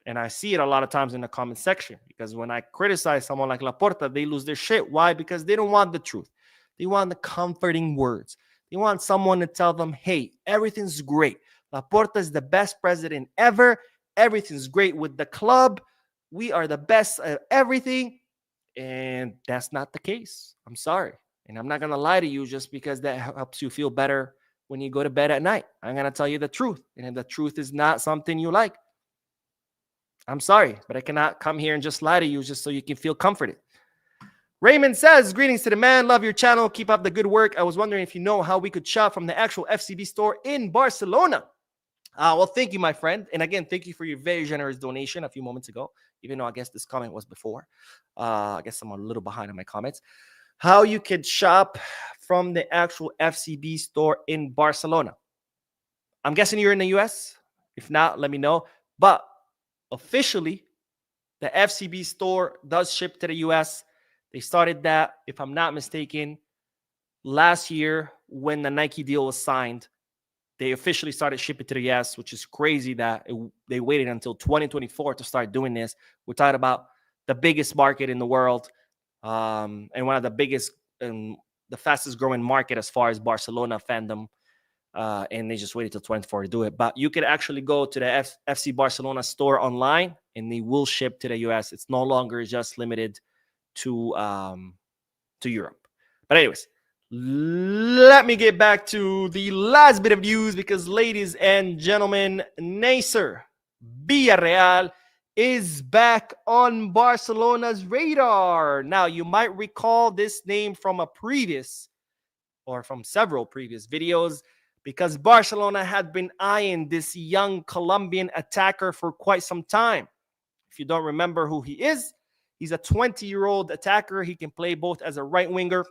And I see it a lot of times in the comment section, because when I criticize someone like Laporta, they lose their shit. Why? Because they don't want the truth. They want the comforting words. They want someone to tell them, hey, everything's great. Laporta is the best president ever. Everything's great with the club. We are the best at everything. And that's not the case. I'm sorry. And I'm not going to lie to you just because that helps you feel better when you go to bed at night. I'm going to tell you the truth. And if the truth is not something you like, I'm sorry, but I cannot come here and just lie to you just so you can feel comforted. Raymond says, greetings to the man. Love your channel. Keep up the good work. I was wondering if you know how we could shop from the actual FCB store in Barcelona. Well, thank you, my friend. And again, thank you for your very generous donation a few moments ago, even though I guess this comment was before. I guess I'm a little behind on my comments. How you could shop from the actual FCB store in Barcelona. I'm guessing you're in the US. If not, let me know. But officially, the FCB store does ship to the US. They started that, if I'm not mistaken, last year when the Nike deal was signed. They officially started shipping to the US, which is crazy that they waited until 2024 to start doing this. We're talking about the biggest market in the world, and one of the biggest and the fastest growing market as far as Barcelona fandom. And they just waited till 24 to do it. But you could actually go to the FC Barcelona store online, and they will ship to the US. It's no longer just limited to Europe. But anyways, let me get back to the last bit of news, because, ladies and gentlemen, Neyser Villarreal is back on Barcelona's radar. Now, you might recall this name from from several previous videos, because Barcelona had been eyeing this young Colombian attacker for quite some time. If you don't remember who he is, he's a 20-year-old attacker. He can play both as a right winger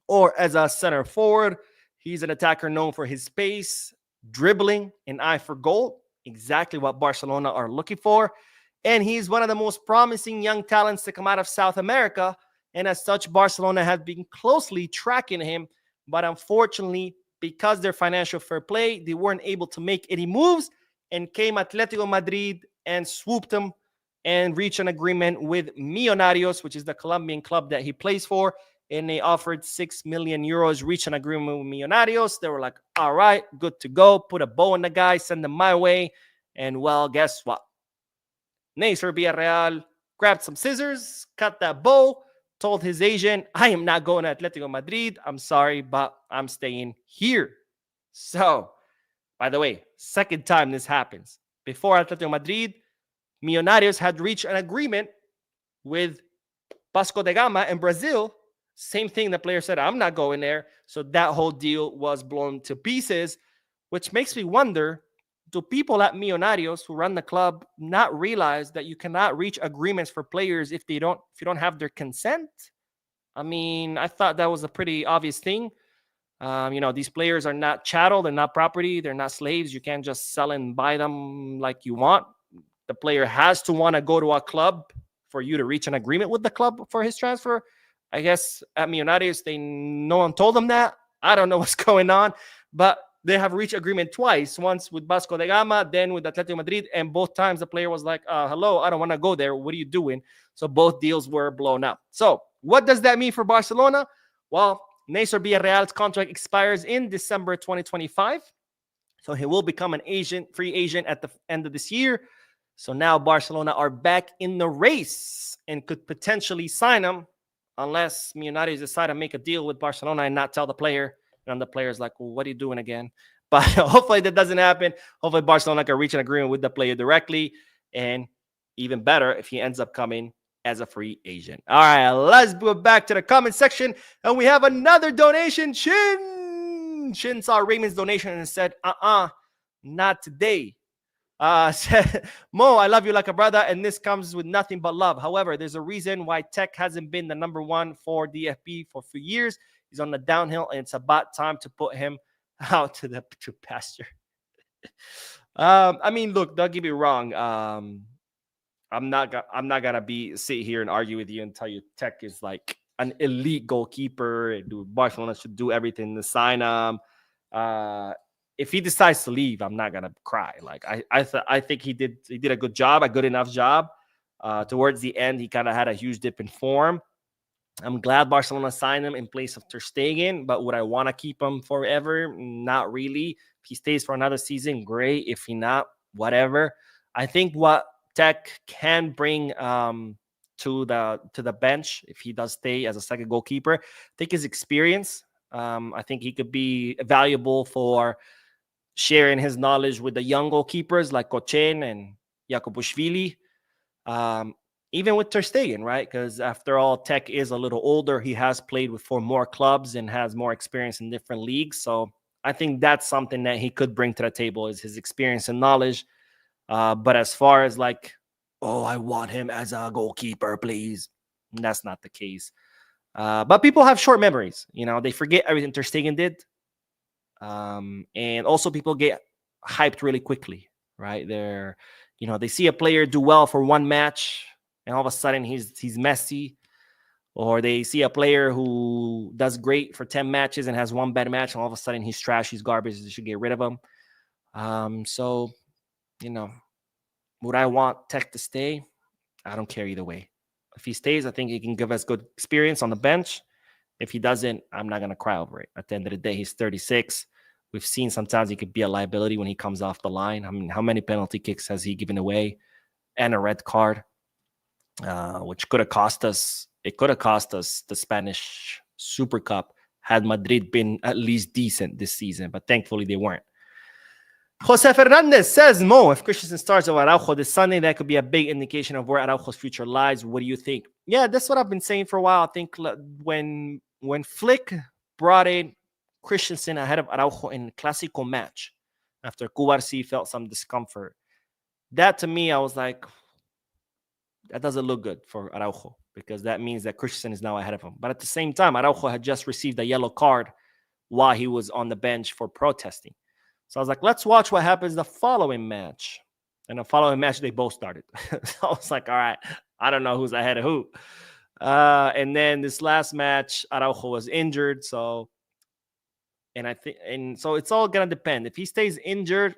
or as a center forward. He's an attacker known for his pace, dribbling, and eye for goal. Exactly what Barcelona are looking for. And he's one of the most promising young talents to come out of South America. And as such, Barcelona has been closely tracking him. But unfortunately, because their financial fair play, they weren't able to make any moves, and came Atletico Madrid and swooped him and reached an agreement with Millonarios, which is the Colombian club that he plays for. And they offered 6 million euros, reached an agreement with Millonarios. They were like, all right, good to go. Put a bow on the guy, send him my way. And well, guess what? Neyser Villarreal grabbed some scissors, cut that bow, told his agent, I am not going to Atletico Madrid. I'm sorry, but I'm staying here. So, by the way, second time this happens. Before Atletico Madrid, Millonarios had reached an agreement with Vasco da Gama in Brazil. Same thing, the player said, I'm not going there. So that whole deal was blown to pieces, which makes me wonder, do people at Millonarios who run the club not realize that you cannot reach agreements for players if you don't have their consent? I mean, I thought that was a pretty obvious thing. These players are not chattel, they're not property, they're not slaves. You can't just sell and buy them like you want. The player has to want to go to a club for you to reach an agreement with the club for his transfer. I guess at Millonarios, no one told them that. I don't know what's going on, but they have reached agreement twice, once with Vasco da Gama, then with Atletico Madrid, and both times the player was like, hello, I don't want to go there. What are you doing? So both deals were blown up. So what does that mean for Barcelona? Well, Neyser Villarreal's contract expires in December 2025. So he will become an free agent at the end of this year. So now Barcelona are back in the race and could potentially sign him unless Millonarios decide to make a deal with Barcelona and not tell the player. And the player's like, well, what are you doing again? But hopefully that doesn't happen. Hopefully Barcelona can reach an agreement with the player directly. And even better if he ends up coming as a free agent. All right, let's go back to the comment section. And we have another donation. Shin saw Raymond's donation and said, not today. Mo, I love you like a brother, and this comes with nothing but love. However, there's a reason why Tech hasn't been the number one for DFB for a few years. He's on the downhill, and it's about time to put him out to pasture. I mean, look, don't get me wrong. I'm not gonna sit here and argue with you and tell you Tech is like an elite goalkeeper. Barcelona should do everything to sign him. If he decides to leave, I'm not gonna cry. Like I think he did a good job, a good enough job. Towards the end, he kind of had a huge dip in form. I'm glad Barcelona signed him in place of Ter Stegen, but would I want to keep him forever? Not really. If he stays for another season, great. If he not, whatever. I think what Tech can bring to the bench, if he does stay as a second goalkeeper, I think his experience. I think he could be valuable for sharing his knowledge with the young goalkeepers like Kochen and Jakubushvili. Even with Ter Stegen, right? Because after all, Tech is a little older. He has played for more clubs and has more experience in different leagues. So I think that's something that he could bring to the table is his experience and knowledge. But as far as like, oh, I want him as a goalkeeper, please. That's not the case. But people have short memories. You know, they forget everything Ter Stegen did. And also people get hyped really quickly, right? They see a player do well for one match and all of a sudden he's messy, or they see a player who does great for 10 matches and has one bad match and all of a sudden he's trash, he's garbage, they should get rid of him. So, would I want Tech to stay? I don't care either way. If he stays, I think he can give us good experience on the bench. If he doesn't, I'm not going to cry over it. At the end of the day, he's 36. We've seen sometimes he could be a liability when he comes off the line. I mean, how many penalty kicks has he given away? And a red card, which could have cost us. It could have cost us the Spanish Super Cup had Madrid been at least decent this season. But thankfully, they weren't. Jose Fernandez says, Mo, if Christensen starts over Araujo this Sunday, that could be a big indication of where Araujo's future lies. What do you think? Yeah, that's what I've been saying for a while. I think when Flick brought in Christensen ahead of Araujo in the Clásico match, after Cubarsí felt some discomfort, that to me, I was like, that doesn't look good for Araujo, because that means that Christensen is now ahead of him. But at the same time, Araujo had just received a yellow card while he was on the bench for protesting. So I was like, let's watch what happens the following match. And the following match, they both started. So I was like, all right, I don't know who's ahead of who. And then this last match, Araujo was injured. So it's all gonna depend. If he stays injured,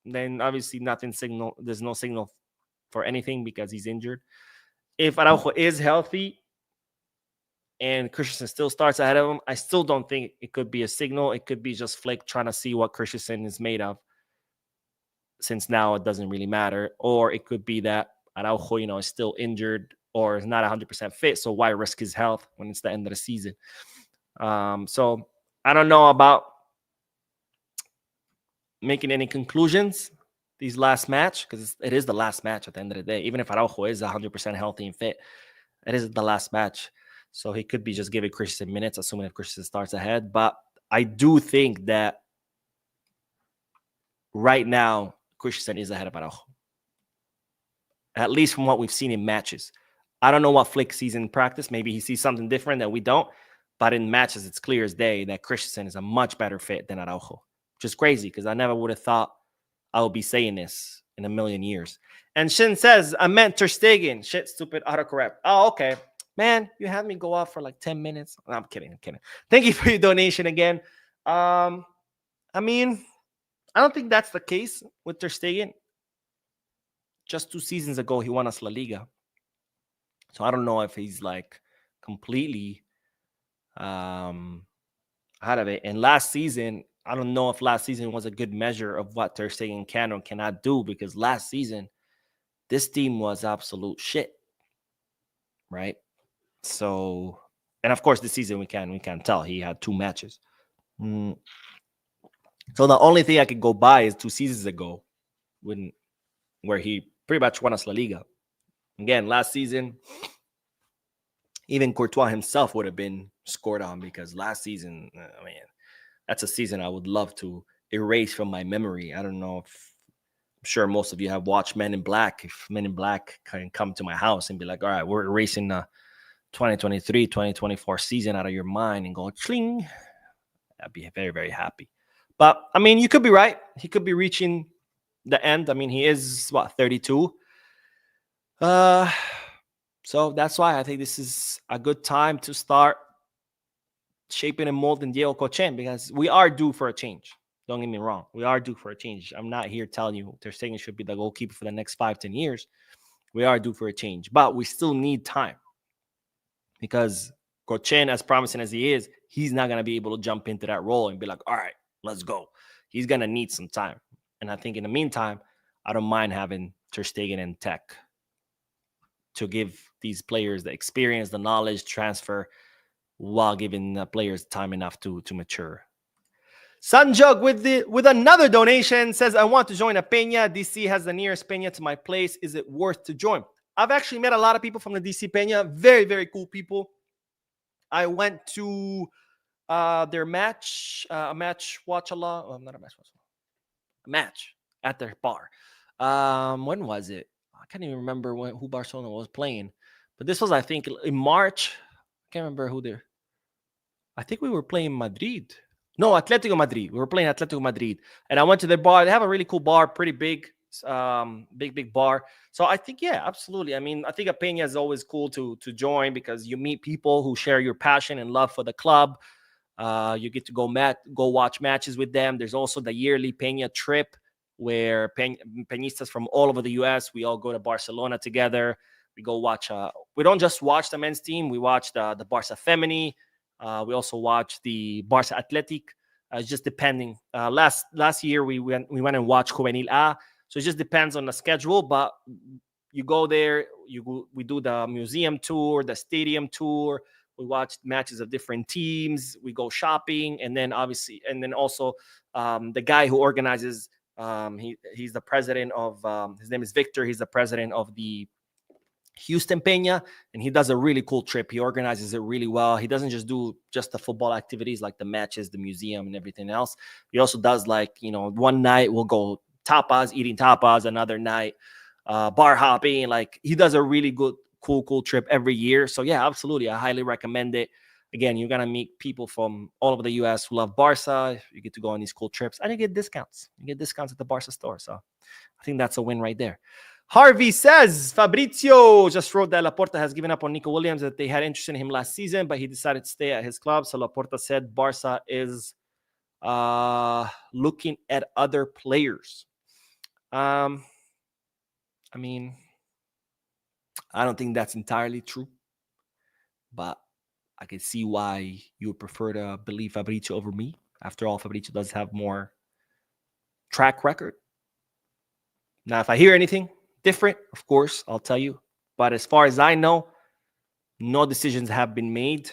then obviously there's no signal for anything because he's injured. If Araujo is healthy and Christensen still starts ahead of him, I still don't think it could be a signal. It could be just Flick trying to see what Christensen is made of, since now it doesn't really matter. Or it could be that Araujo, is still injured or is not 100% fit, so why risk his health when it's the end of the season? So I don't know about making any conclusions these last match, because it is the last match at the end of the day. Even if Araujo is 100% healthy and fit, it is the last match. So he could be just giving Christensen minutes, assuming if Christensen starts ahead. But I do think that right now, Christensen is ahead of Araujo, at least from what we've seen in matches. I don't know what Flick sees in practice. Maybe he sees something different that we don't. But in matches, it's clear as day that Christensen is a much better fit than Araujo, which is crazy because I never would have thought I would be saying this in a million years. And Shin says, I meant Ter Stegen. Shit, stupid autocorrect. Oh, okay. Man, you had me go off for like 10 minutes. No, I'm kidding. Thank you for your donation again. I mean, I don't think that's the case with Ter Stegen. Just 2 seasons ago, he won us La Liga. So I don't know if he's like completely out of it. And last season, I don't know if last season was a good measure of what Ter Stegen can or cannot do, because last season, this team was absolute shit, right? So And of course, this season we can tell he had 2 matches. So the only thing I could go by is 2 seasons ago, where he pretty much won us La Liga. Again, last season, even Courtois himself would have been scored on, because last season, that's a season I would love to erase from my memory. I don't know if, I'm sure most of you have watched Men in Black. If Men in Black can come to my house and be like, all right, we're erasing the 2023, 2024 season out of your mind and go, chling, I'd be very, very happy. But, I mean, you could be right. He could be reaching the end. I mean, he is, 32? So that's why I think this is a good time to start shaping and molding Diego Cochen, because we are due for a change. Don't get me wrong. We are due for a change. I'm not here telling you Ter Stegen should be the goalkeeper for the next 5-10 years. We are due for a change, but we still need time, because Cochen, as promising as he is, he's not going to be able to jump into that role and be like, all right, let's go. He's going to need some time. And I think in the meantime, I don't mind having Ter Stegen and Tech to give these players the experience, the knowledge, transfer, while giving the players time enough to mature. Sanjog with another donation says, I want to join a Peña. DC has the nearest Peña to my place. Is it worth to join? I've actually met a lot of people from the DC Peña. Very, very cool people. I went to their match, a match watch along. Not a match watch along. A match at their bar. When was it? I can't even remember who Barcelona was playing. But this was, I think, in March. I can't remember who they're. I think we were playing Madrid. No, Atletico Madrid. We were playing Atletico Madrid. And I went to their bar. They have a really cool bar, pretty big, big bar. So I think, yeah, absolutely. I mean, I think a Peña is always cool to join, because you meet people who share your passion and love for the club. You get to go watch matches with them. There's also the yearly Peña trip, where Peñistas from all over the U.S., we all go to Barcelona together. We go watch. We don't just watch the men's team. We watch the Barca Femini. We also watch the Barca Athletic. It's just depending. Last year we went and watched Juvenil A. So it just depends on the schedule. But you go there. We do the museum tour, the stadium tour. We watch matches of different teams. We go shopping, and then also the guy who organizes. He's the president of. His name is Victor. He's the president of the Houston Peña, and he does a really cool trip. He organizes it really well. He doesn't just do the football activities like the matches, the museum, and everything else. He also does, like, one night we'll go eating tapas, another night bar hopping. Like, he does a really good, cool trip every year. So yeah, absolutely, I highly recommend it. Again, you're gonna meet people from all over the U.S. who love Barca. You get to go on these cool trips, and you get discounts. You get discounts at the Barca store. So I think that's a win right there. Harvey says, Fabrizio just wrote that Laporta has given up on Nico Williams, that they had interest in him last season, but he decided to stay at his club. So Laporta said Barca is looking at other players. I mean, I don't think that's entirely true, but I can see why you would prefer to believe Fabrizio over me. After all, Fabrizio does have more track record. Now, if I hear anything different, of course, I'll tell you. But as far as I know, no decisions have been made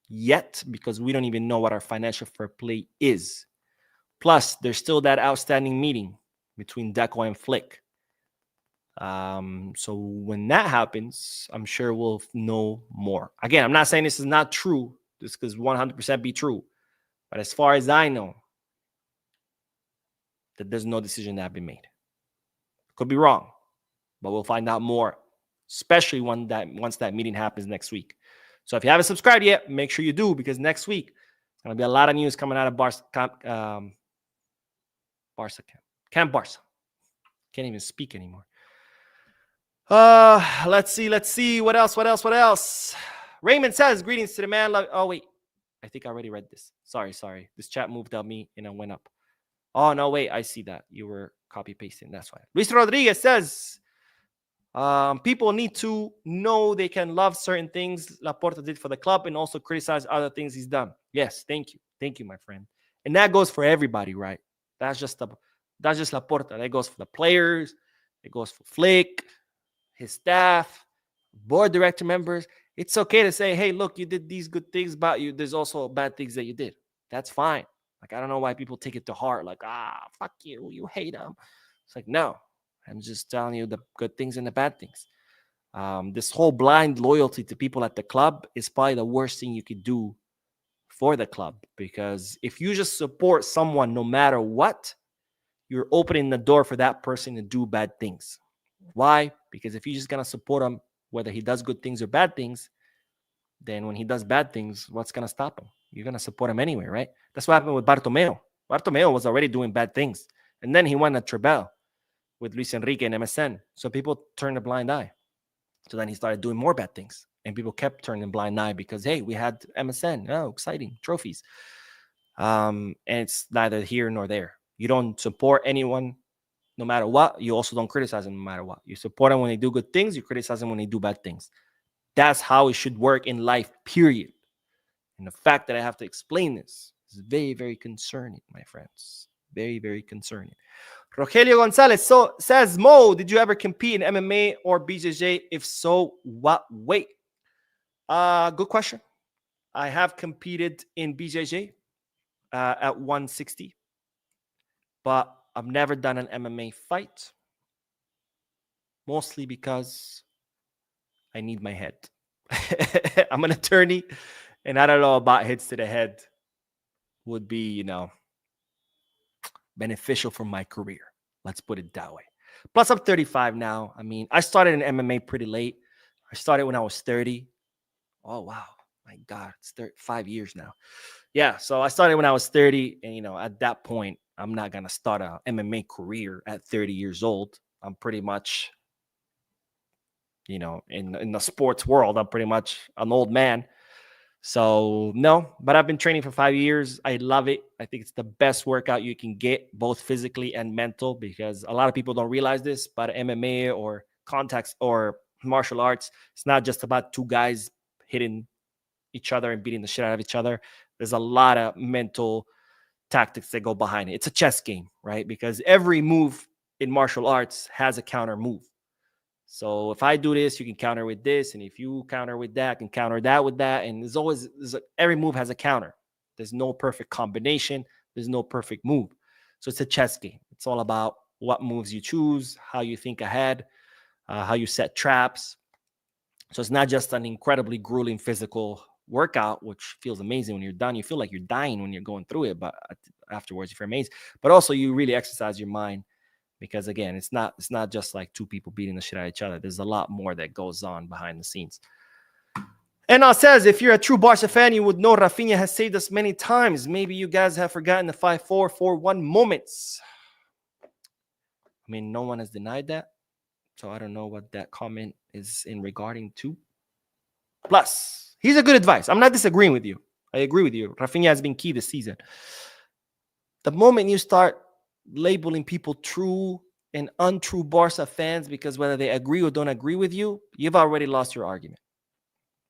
yet, because we don't even know what our financial fair play is. Plus, there's still that outstanding meeting between Deco and Flick. So when that happens, I'm sure we'll know more. Again, I'm not saying this is not true. This could 100% be true. But as far as I know, that there's no decision that have been made. Could be wrong, but we'll find out more, especially once that meeting happens next week. So if you haven't subscribed yet, make sure you do, because next week there's going to be a lot of news coming out of Barca Camp Barca. Can't even speak anymore. Let's see. What else? Raymond says, greetings to the man. Oh, wait. I think I already read this. Sorry. This chat moved up me and I went up. Oh, no, wait. I see that. You were copy-pasting. That's why. Luis Rodriguez says, people need to know they can love certain things Laporta did for the club and also criticize other things he's done. Yes, thank you. Thank you, my friend. And that goes for everybody, right? That's just Laporta. That goes for the players. It goes for Flick, his staff, board director members. It's okay to say, hey, look, you did these good things, but there's also bad things that you did. That's fine. Like, I don't know why people take it to heart. Like, fuck you. You hate them. It's like, no, I'm just telling you the good things and the bad things. This whole blind loyalty to people at the club is probably the worst thing you could do for the club, because if you just support someone no matter what, you're opening the door for that person to do bad things. Why? Because if you're just going to support him, whether he does good things or bad things, then when he does bad things, what's going to stop him? You're going to support him anyway, right? That's what happened with Bartomeu. Bartomeu was already doing bad things. And then he won a treble with Luis Enrique and MSN. So people turned a blind eye. So then he started doing more bad things. And people kept turning a blind eye because, hey, we had MSN. Oh, exciting. Trophies. And it's neither here nor there. You don't support anyone no matter what. You also don't criticize them no matter what. You support them when they do good things. You criticize them when they do bad things. That's how it should work in life, period. And the fact that I have to explain this is very, very concerning, my friends. Very, very concerning. Rogelio Gonzalez says, Mo, did you ever compete in MMA or BJJ? If so, what weight? Good question. I have competed in BJJ at 160, but I've never done an MMA fight, mostly because I need my head. I'm an attorney, and I don't know about hits to the head would be, beneficial for my career. Let's put it that way. Plus, I'm 35 now. I mean, I started in MMA pretty late. I started when I was 30. Oh, wow. My God, it's 5 years now. Yeah, so I started when I was 30. And, at that point, I'm not going to start a MMA career at 30 years old. I'm pretty much, in the sports world, I'm pretty much an old man. So no, but I've been training for 5 years. I love it. I think it's the best workout you can get, both physically and mental, because a lot of people don't realize this, but MMA or contacts or martial arts, it's not just about two guys hitting each other and beating the shit out of each other. There's a lot of mental tactics that go behind it. It's a chess game, right? Because every move in martial arts has a counter move. So if I do this, you can counter with this. And if you counter with that, I can counter that with that. And every move has a counter. There's no perfect combination. There's no perfect move. So it's a chess game. It's all about what moves you choose, how you think ahead, how you set traps. So it's not just an incredibly grueling physical workout, which feels amazing when you're done. You feel like you're dying when you're going through it, but afterwards you feel amazing. But also you really exercise your mind. Because again, it's not just like two people beating the shit out of each other. There's a lot more that goes on behind the scenes. And says, if you're a true Barca fan, you would know Rafinha has saved us many times. Maybe you guys have forgotten the 5-4, 4-1 moments. I mean, no one has denied that. So I don't know what that comment is in regarding to. Plus, here's a good advice. I'm not disagreeing with you. I agree with you. Rafinha has been key this season. The moment you start labeling people true and untrue Barca fans because whether they agree or don't agree with you, you've already lost your argument.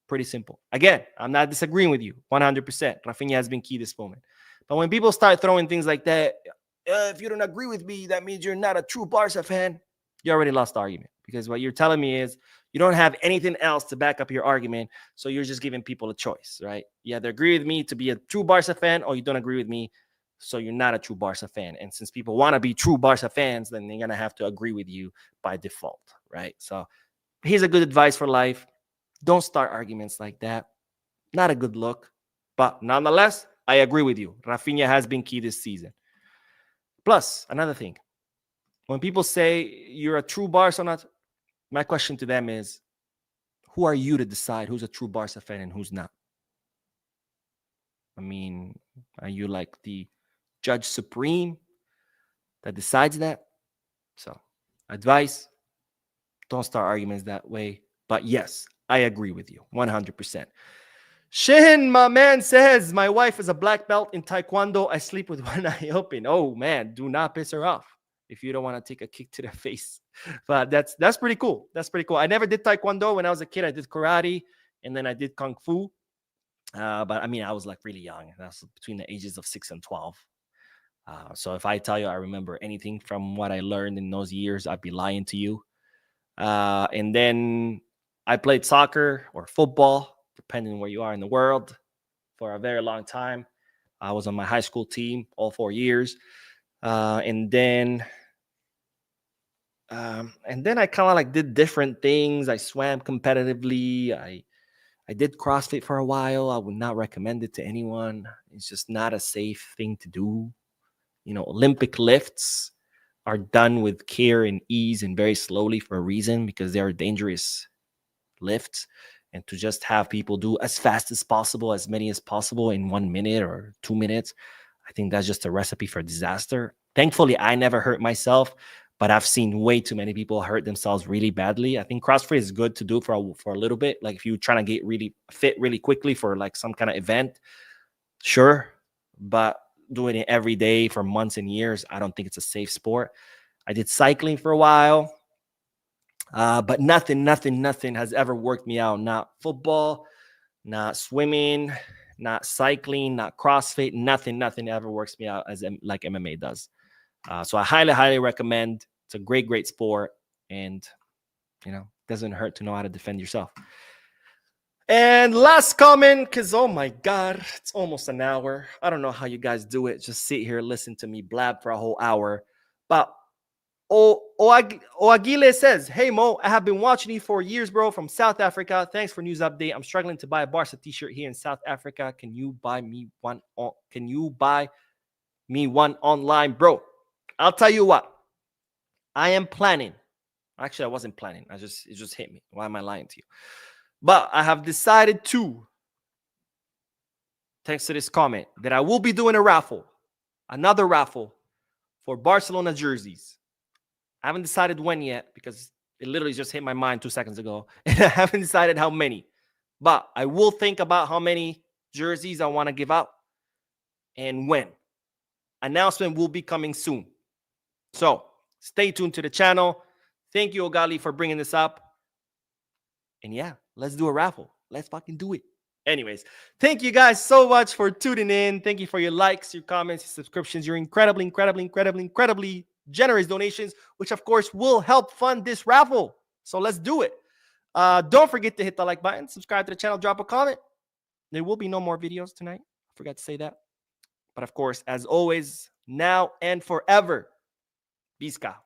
Pretty simple. Again, I'm not disagreeing with you 100%. Rafinha has been key this moment. But when people start throwing things like that, if you don't agree with me, that means you're not a true Barca fan, you already lost the argument. Because what you're telling me is you don't have anything else to back up your argument, so you're just giving people a choice, right? You either agree with me to be a true Barca fan or you don't agree with me, so you're not a true Barca fan. And since people want to be true Barca fans, then they're going to have to agree with you by default, right? So here's a good advice for life. Don't start arguments like that. Not a good look. But nonetheless, I agree with you. Rafinha has been key this season. Plus, another thing. When people say you're a true Barca or not, my question to them is, who are you to decide who's a true Barca fan and who's not? I mean, are you like the Judge Supreme that decides that? So, advice, don't start arguments that way. But yes, I agree with you 100%. Shin, my man, says, my wife is a black belt in Taekwondo. I sleep with one eye open. Oh, man, do not piss her off if you don't want to take a kick to the face. But that's pretty cool. That's pretty cool. I never did Taekwondo when I was a kid. I did karate, and then I did Kung Fu. But I mean, I was like really young. That's between the ages of 6 and 12. So if I tell you I remember anything from what I learned in those years, I'd be lying to you. And then I played soccer or football, depending where you are in the world, for a very long time. I was on my high school team all 4 years. And then I kind of like did different things. I swam competitively. I did CrossFit for a while. I would not recommend it to anyone. It's just not a safe thing to do. Olympic lifts are done with care and ease and very slowly for a reason, because they are dangerous lifts. And to just have people do as fast as possible, as many as possible in 1 minute or 2 minutes, I think that's just a recipe for disaster. Thankfully, I never hurt myself, but I've seen way too many people hurt themselves really badly. I think CrossFit is good to do for a little bit. Like if you're trying to get really fit really quickly for like some kind of event, sure. But doing it every day for months and years, I don't think it's a safe sport. I did cycling for a while, but nothing has ever worked me out. Not football, not swimming, not cycling, not CrossFit. Nothing ever works me out as like MMA does. So I highly recommend. It's a great sport, and doesn't hurt to know how to defend yourself. And last comment, because oh my god, it's almost an hour. I don't know how you guys do it. Just sit here, listen to me blab for a whole hour. But Oagile says, "Hey Mo, I have been watching you for years, bro, from South Africa. Thanks for news update. I'm struggling to buy a Barca t-shirt here in South Africa. Can you buy me one? Can you buy me one online, bro? I'll tell you what. I am planning. Actually, I wasn't planning. It just hit me. Why am I lying to you? But I have decided to, thanks to this comment, that I will be doing a raffle, another raffle for Barcelona jerseys. I haven't decided when yet, because it literally just hit my mind 2 seconds ago, and I haven't decided how many. But I will think about how many jerseys I want to give out and when. Announcement will be coming soon. So stay tuned to the channel. Thank you, Ogali, for bringing this up. And yeah, let's do a raffle. Let's fucking do it. Anyways, thank you guys so much for tuning in. Thank you for your likes, your comments, your subscriptions, your incredibly generous donations, which of course will help fund this raffle. So let's do it. Don't forget to hit the like button, subscribe to the channel, drop a comment. There will be no more videos tonight. I forgot to say that. But of course, as always, now and forever, Bisca.